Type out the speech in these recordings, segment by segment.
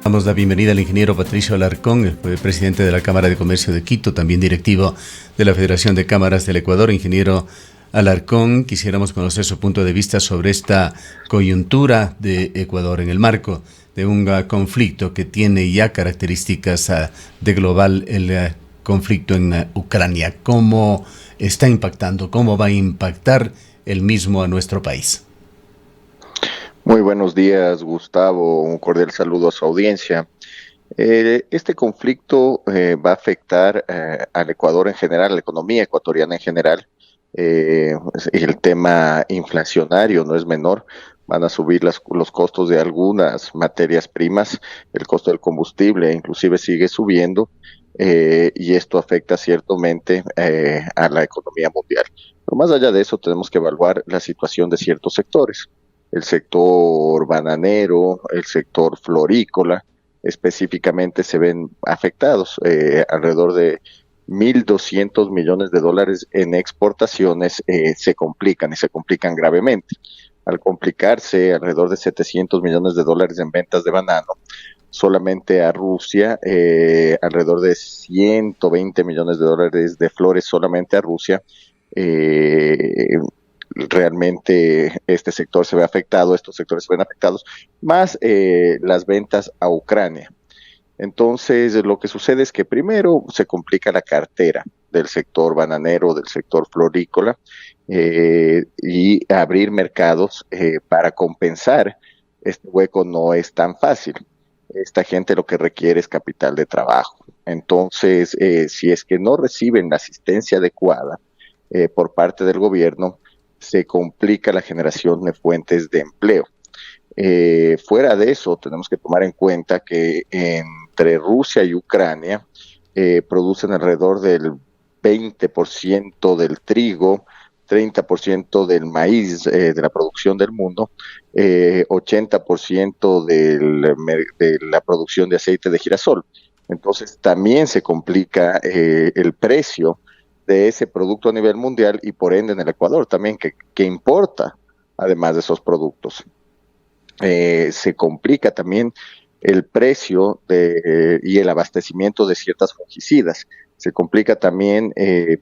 Damos la bienvenida al ingeniero Patricio Alarcón, el presidente de la Cámara de Comercio de Quito, también directivo de la Federación de Cámaras del Ecuador. Ingeniero Alarcón, quisiéramos conocer su punto de vista sobre esta coyuntura de Ecuador en el marco de un conflicto que tiene ya características de global, el conflicto en Ucrania. ¿Cómo está impactando? ¿Cómo va a impactar el mismo a nuestro país? Muy buenos días, Gustavo. Un cordial saludo a su audiencia. Este conflicto va a afectar al Ecuador en general, a la economía ecuatoriana en general. El tema inflacionario no es menor. Van a subir los costos de algunas materias primas, el costo del combustible inclusive sigue subiendo, y esto afecta ciertamente a la economía mundial. Pero más allá de eso, tenemos que evaluar la situación de ciertos sectores. El sector bananero, el sector florícola, específicamente se ven afectados, alrededor de 1.200 millones de dólares en exportaciones se complican y se complican gravemente. Al complicarse alrededor de 700 millones de dólares en ventas de banano, solamente a Rusia, alrededor de 120 millones de dólares de flores solamente a Rusia. Realmente este sector se ve afectado, estos sectores se ven afectados, más las ventas a Ucrania. Entonces, lo que sucede es que primero se complica la cartera del sector bananero, del sector florícola, y abrir mercados para compensar este hueco no es tan fácil. Esta gente lo que requiere es capital de trabajo. Entonces, si es que no reciben la asistencia adecuada por parte del gobierno, se complica la generación de fuentes de empleo. Fuera de eso, tenemos que tomar en cuenta que entre Rusia y Ucrania producen alrededor del 20% del trigo, 30% del maíz de la producción del mundo, 80% de la producción de aceite de girasol. Entonces también se complica el precio de ese producto a nivel mundial y por ende en el Ecuador también, que importa además de esos productos. Se complica también el precio y el abastecimiento de ciertas fungicidas. Se complica también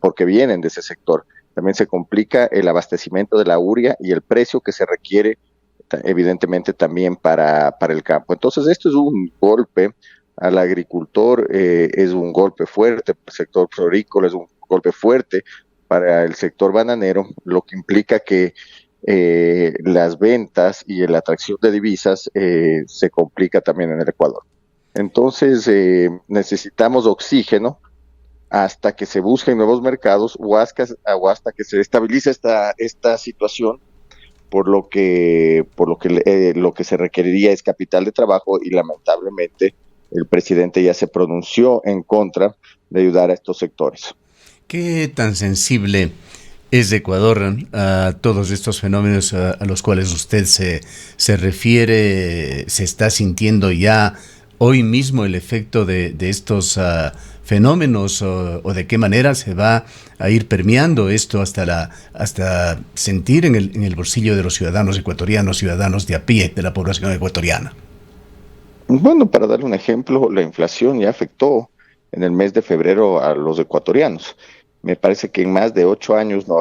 porque vienen de ese sector. También se complica el abastecimiento de la urea y el precio que se requiere, evidentemente, también para el campo. Entonces, esto es un golpe al agricultor, es un golpe fuerte para el sector florícola, es un golpe fuerte para el sector bananero, lo que implica que las ventas y la atracción de divisas se complica también en el Ecuador. Entonces necesitamos oxígeno hasta que se busquen nuevos mercados o hasta que se estabilice esta situación, lo que se requeriría es capital de trabajo y lamentablemente el presidente ya se pronunció en contra de ayudar a estos sectores. ¿Qué tan sensible es Ecuador a todos estos fenómenos a los cuales usted se refiere? ¿Se está sintiendo ya hoy mismo el efecto de estos fenómenos o de qué manera se va a ir permeando esto hasta sentir en el bolsillo de los ciudadanos ecuatorianos, ciudadanos de a pie de la población ecuatoriana? Bueno, para darle un ejemplo, la inflación ya afectó en el mes de febrero a los ecuatorianos. Me parece que en más de 8 años no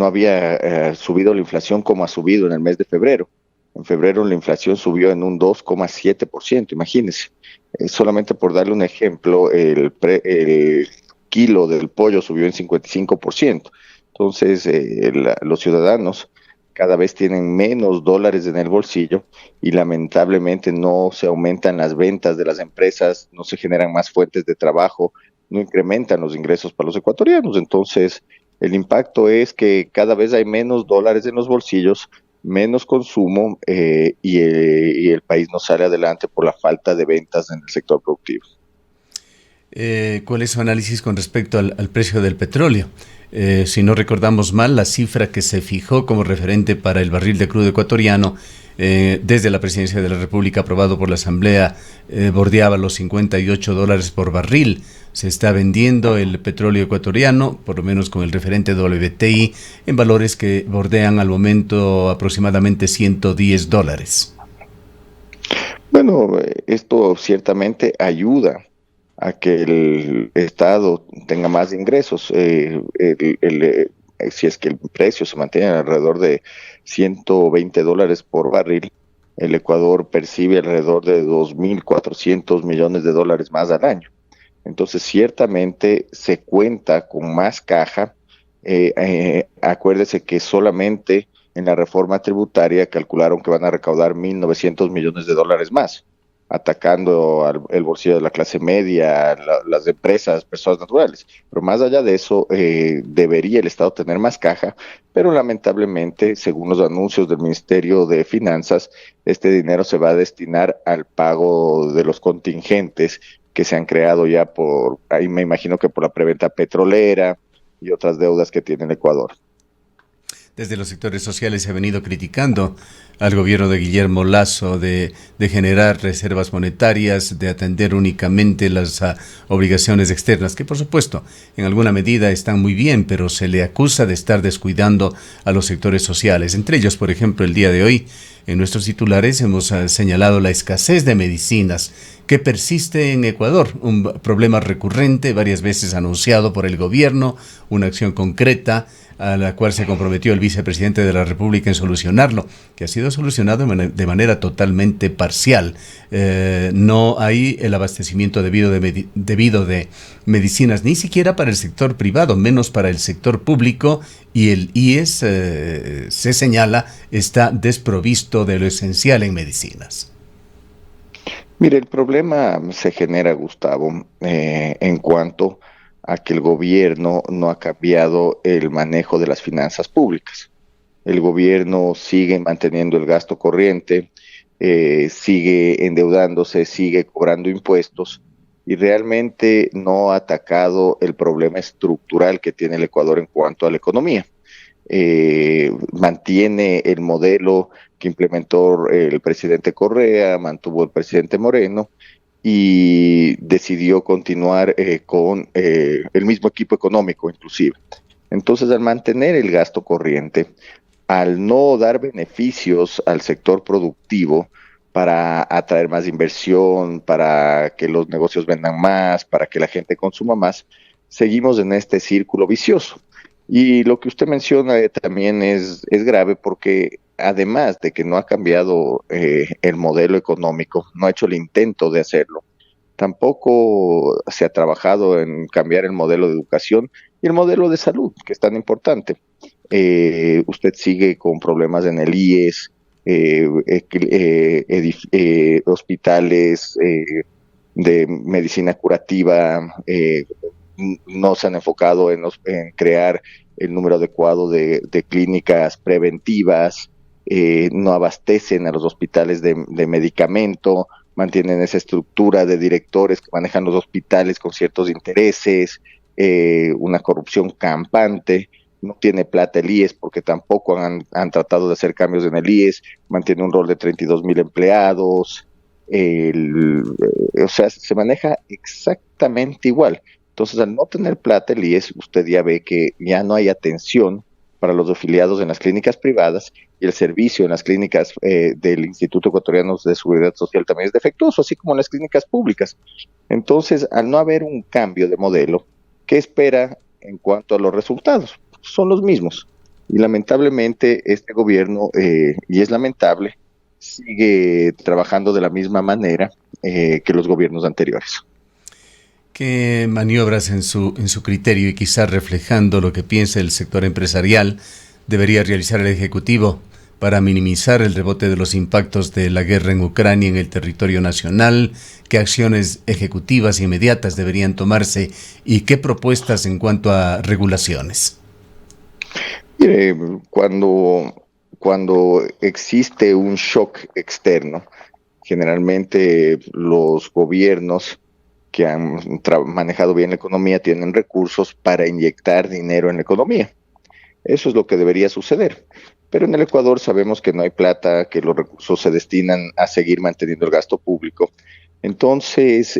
había subido la inflación como ha subido en el mes de febrero. En febrero la inflación subió en un 2,7%, imagínense. Solamente por darle un ejemplo, el kilo del pollo subió en 55%. Entonces, los ciudadanos cada vez tienen menos dólares en el bolsillo y lamentablemente no se aumentan las ventas de las empresas, no se generan más fuentes de trabajo, no incrementan los ingresos para los ecuatorianos. Entonces, el impacto es que cada vez hay menos dólares en los bolsillos, menos consumo, y el país no sale adelante por la falta de ventas en el sector productivo. ¿Cuál es su análisis con respecto al precio del petróleo? Si no recordamos mal, la cifra que se fijó como referente para el barril de crudo ecuatoriano desde la presidencia de la República, aprobado por la Asamblea, bordeaba los $58 por barril. Se está vendiendo el petróleo ecuatoriano, por lo menos con el referente WTI, en valores que bordean al momento aproximadamente $110. Bueno, esto ciertamente ayuda a que el Estado tenga más ingresos. Si es que el precio se mantiene alrededor de $120 por barril, el Ecuador percibe alrededor de 2.400 millones de dólares más al año. Entonces, ciertamente se cuenta con más caja. Acuérdese que solamente en la reforma tributaria calcularon que van a recaudar 1.900 millones de dólares más, atacando el bolsillo de la clase media, las empresas, personas naturales. Pero más allá de eso, debería el Estado tener más caja, pero lamentablemente, según los anuncios del Ministerio de Finanzas, este dinero se va a destinar al pago de los contingentes que se han creado ya ahí me imagino que por la preventa petrolera y otras deudas que tiene el Ecuador. Desde los sectores sociales se ha venido criticando al gobierno de Guillermo Lasso de generar reservas monetarias, de atender únicamente las obligaciones externas, que por supuesto en alguna medida están muy bien, pero se le acusa de estar descuidando a los sectores sociales. Entre ellos, por ejemplo, el día de hoy, en nuestros titulares hemos señalado la escasez de medicinas que persiste en Ecuador, un problema recurrente, varias veces anunciado por el gobierno, una acción concreta a la cual se comprometió el vicepresidente de la República en solucionarlo, que ha sido solucionado de manera totalmente parcial. No hay el abastecimiento debido de medicinas, ni siquiera para el sector privado, menos para el sector público, y el IES, se señala, está desprovisto de lo esencial en medicinas. Mire, el problema se genera, Gustavo, en cuanto a que el gobierno no ha cambiado el manejo de las finanzas públicas. El gobierno sigue manteniendo el gasto corriente, sigue endeudándose, sigue cobrando impuestos y realmente no ha atacado el problema estructural que tiene el Ecuador en cuanto a la economía. Mantiene el modelo que implementó el presidente Correa, mantuvo el presidente Moreno y decidió continuar con el mismo equipo económico inclusive. Entonces, al mantener el gasto corriente, al no dar beneficios al sector productivo para atraer más inversión, para que los negocios vendan más, para que la gente consuma más, seguimos en este círculo vicioso. Y lo que usted menciona también es grave porque además de que no ha cambiado el modelo económico, no ha hecho el intento de hacerlo, tampoco se ha trabajado en cambiar el modelo de educación y el modelo de salud, que es tan importante. Usted sigue con problemas en el IES, hospitales de medicina curativa, no se han enfocado en crear el número adecuado de clínicas preventivas, no abastecen a los hospitales de medicamento, mantienen esa estructura de directores que manejan los hospitales con ciertos intereses, una corrupción campante, no tiene plata el IES porque tampoco han tratado de hacer cambios en el IES, mantiene un rol de 32,000 empleados, o sea, se maneja exactamente igual. Entonces, al no tener plata el IES, usted ya ve que ya no hay atención para los afiliados en las clínicas privadas y el servicio en las clínicas del Instituto Ecuatoriano de Seguridad Social también es defectuoso, así como en las clínicas públicas. Entonces, al no haber un cambio de modelo, ¿qué espera en cuanto a los resultados? Son los mismos. Y lamentablemente este gobierno, y es lamentable, sigue trabajando de la misma manera que los gobiernos anteriores. ¿Qué maniobras en su criterio y quizás reflejando lo que piensa el sector empresarial debería realizar el Ejecutivo para minimizar el rebote de los impactos de la guerra en Ucrania en el territorio nacional? ¿Qué acciones ejecutivas inmediatas deberían tomarse y qué propuestas en cuanto a regulaciones? Mire, cuando existe un shock externo, generalmente los gobiernos que han manejado bien la economía tienen recursos para inyectar dinero en la economía. Eso es lo que debería suceder. Pero en el Ecuador sabemos que no hay plata, que los recursos se destinan a seguir manteniendo el gasto público. Entonces,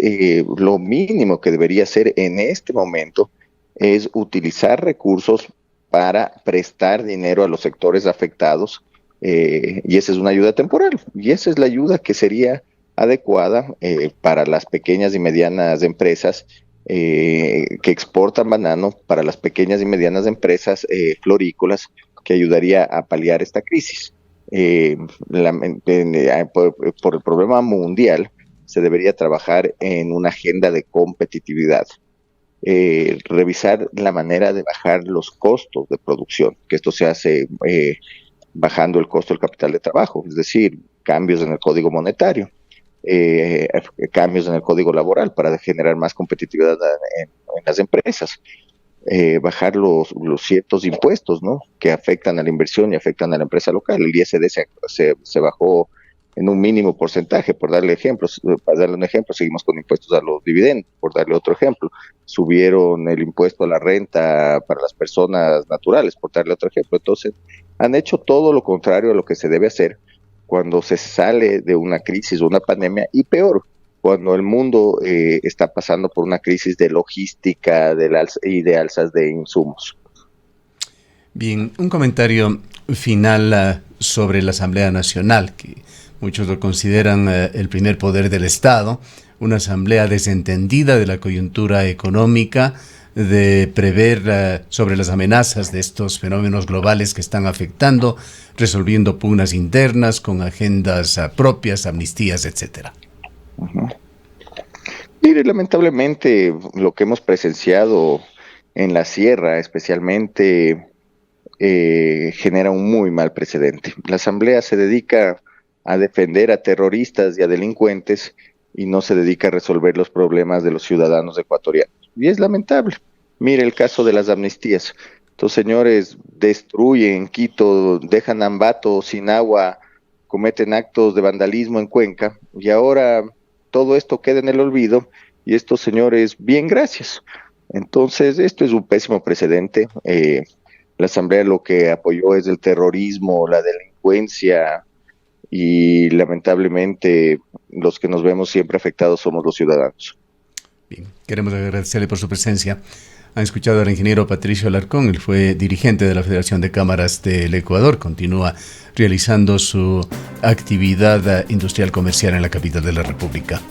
lo mínimo que debería hacer en este momento es utilizar recursos para prestar dinero a los sectores afectados, y esa es una ayuda temporal, y esa es la ayuda que sería adecuada para las pequeñas y medianas empresas que exportan banano, para las pequeñas y medianas empresas florícolas, que ayudaría a paliar esta crisis. Por el problema mundial, se debería trabajar en una agenda de competitividad. Revisar la manera de bajar los costos de producción, que esto se hace bajando el costo del capital de trabajo, es decir, cambios en el código monetario, cambios en el código laboral para generar más competitividad en las empresas, bajar los ciertos impuestos, ¿no?, que afectan a la inversión y afectan a la empresa local. El ISD se bajó en un mínimo porcentaje, por darle ejemplos. Para darle un ejemplo, seguimos con impuestos a los dividendos, por darle otro ejemplo. Subieron el impuesto a la renta para las personas naturales, por darle otro ejemplo. Entonces, han hecho todo lo contrario a lo que se debe hacer cuando se sale de una crisis o una pandemia, y peor, cuando el mundo está pasando por una crisis de logística y de alzas de insumos. Bien, un comentario final sobre la Asamblea Nacional, que muchos lo consideran el primer poder del Estado, una asamblea desentendida de la coyuntura económica, de prever sobre las amenazas de estos fenómenos globales que están afectando, resolviendo pugnas internas con agendas propias, amnistías, etcétera. Uh-huh. Mire, lamentablemente lo que hemos presenciado en la sierra especialmente genera un muy mal precedente. La Asamblea se dedica a defender a terroristas y a delincuentes y no se dedica a resolver los problemas de los ciudadanos ecuatorianos. Y es lamentable. Mire el caso de las amnistías. Estos señores destruyen Quito, dejan a Ambato sin agua, cometen actos de vandalismo en Cuenca, y ahora todo esto queda en el olvido y estos señores, bien, gracias. Entonces, esto es un pésimo precedente. La Asamblea lo que apoyó es el terrorismo, la delincuencia, y lamentablemente los que nos vemos siempre afectados somos los ciudadanos. Bien, queremos agradecerle por su presencia. Han escuchado al ingeniero Patricio Alarcón. Él fue dirigente de la Federación de Cámaras del Ecuador. Continúa realizando su actividad industrial comercial en la capital de la República.